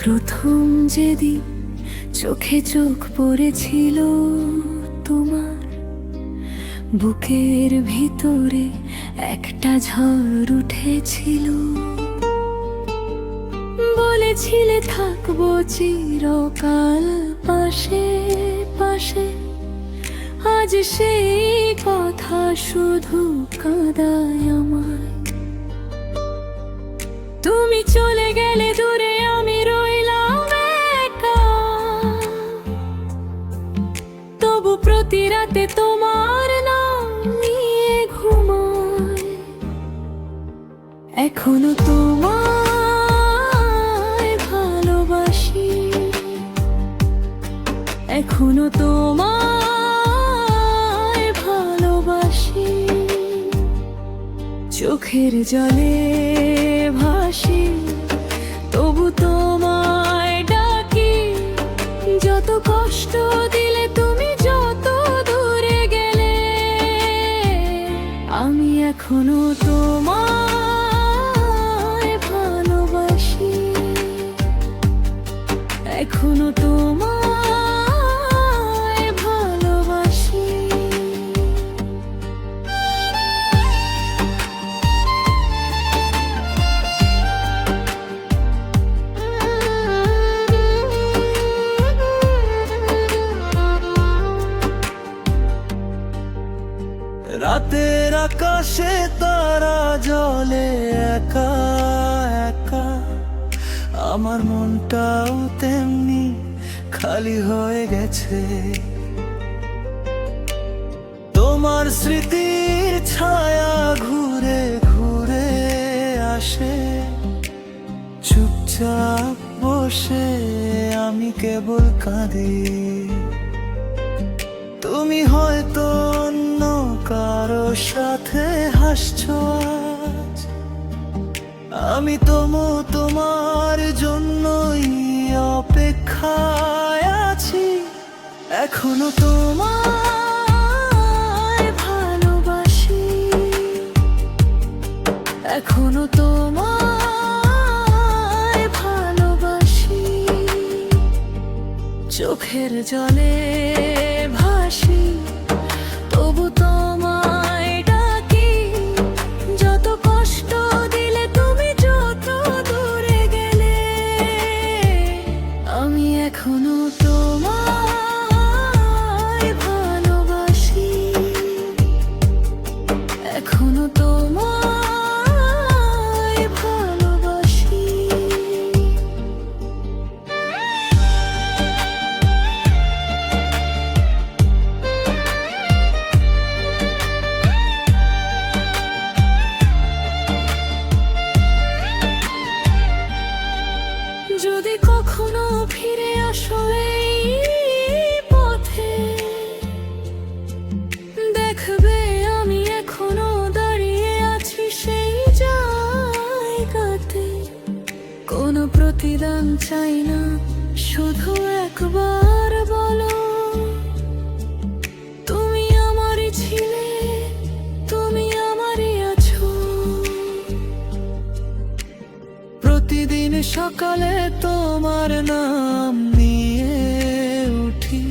প্রথম যেদিন চোখে চোখ পড়েছিল তোমার, বুকের ভিতরে একটা ঝড় উঠেছিল। বলেছিলে থাকবো চিরকাল পাশে পাশে, আজ সেই কথা শুধু কাঁদায় আমায়। তুমি চলে গেলে দূরে, আমি রইলাম একা, তবু প্রতি রাতে তোমার নাম নিয়ে ঘুমাই। এখনো তোমায় ভালোবাসি, এখনো তোমায় ভালোবাসি। চোখের জলে ভাসি, তবু তোমায় ডাকি। যত কষ্ট দিলে তুমি, যত দূরে গেলে, আমি এখনো তোমায় ভালোবাসি, এখনো তোমায় ভালোবাসি। রাতের আকাশে তারা জ্বলে একা একা, আমার মনটাও তেমনি খালি হয়ে গেছে। তোমার স্মৃতির ছায়া ঘুরে ঘুরে আসে, চুপচাপ বসে আমি কেবল কাঁদি। তুমি হয়তো অন্য কারো সাথে হাসছো আজ, আমি তোমার জন্যই অপেক্ষায় আছি। এখনো তোমায় ভালোবাসি, এখনো তোমায় ভালোবাসি। চোখের জলে ভাসি, তবু তোমায় ডাকি। যত কষ্ট দিলে তুমি, যত দূরে গেলে, আমি এখনো তোমায় ভালোবাসি, এখনো তোমায় ভালোবাসি। যদি কখনো ফিরে আসো এই পথে, দেখবে আমি এখনো দাঁড়িয়ে আছি সেই জায়গাতে। কোনো প্রতিদান চাই না, শুধু একবার বলো তুমি আমারই ছিলে, তুমি আমারই আছো। প্রতিদিন সকালে তোমার নাম নিয়ে উঠি,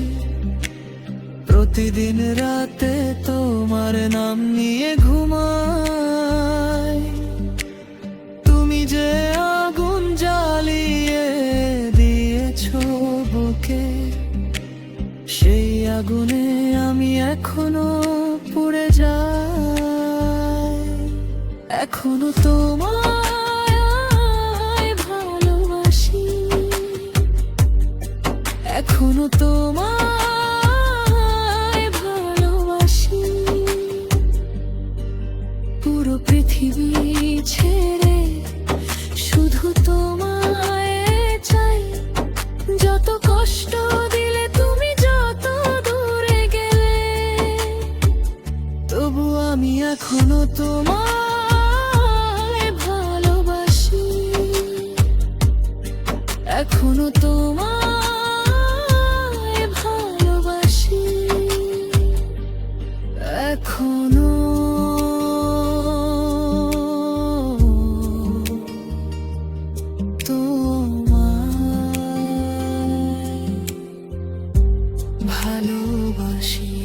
প্রতিদিন রাতে তোমার নাম নিয়ে ঘুমাই। তুমি যে আগুন জ্বালিয়ে দিয়েছো বুকে, সেই আগুনে আমি এখনো পুড়ে যাই। এখনো তোমায় ভালোবাসি, এখনো তোমায় ভালোবাসি। পুরো পৃথিবী ছেড়ে শুধু তোমায় চাই। যত কষ্ট দিলে তুমি, যত দূরে গেলে, তবু আমি এখনো তোমায় ভালোবাসি, এখনো তোমায় ভালোবাসি, এখনো তোমায় ভালোবাসি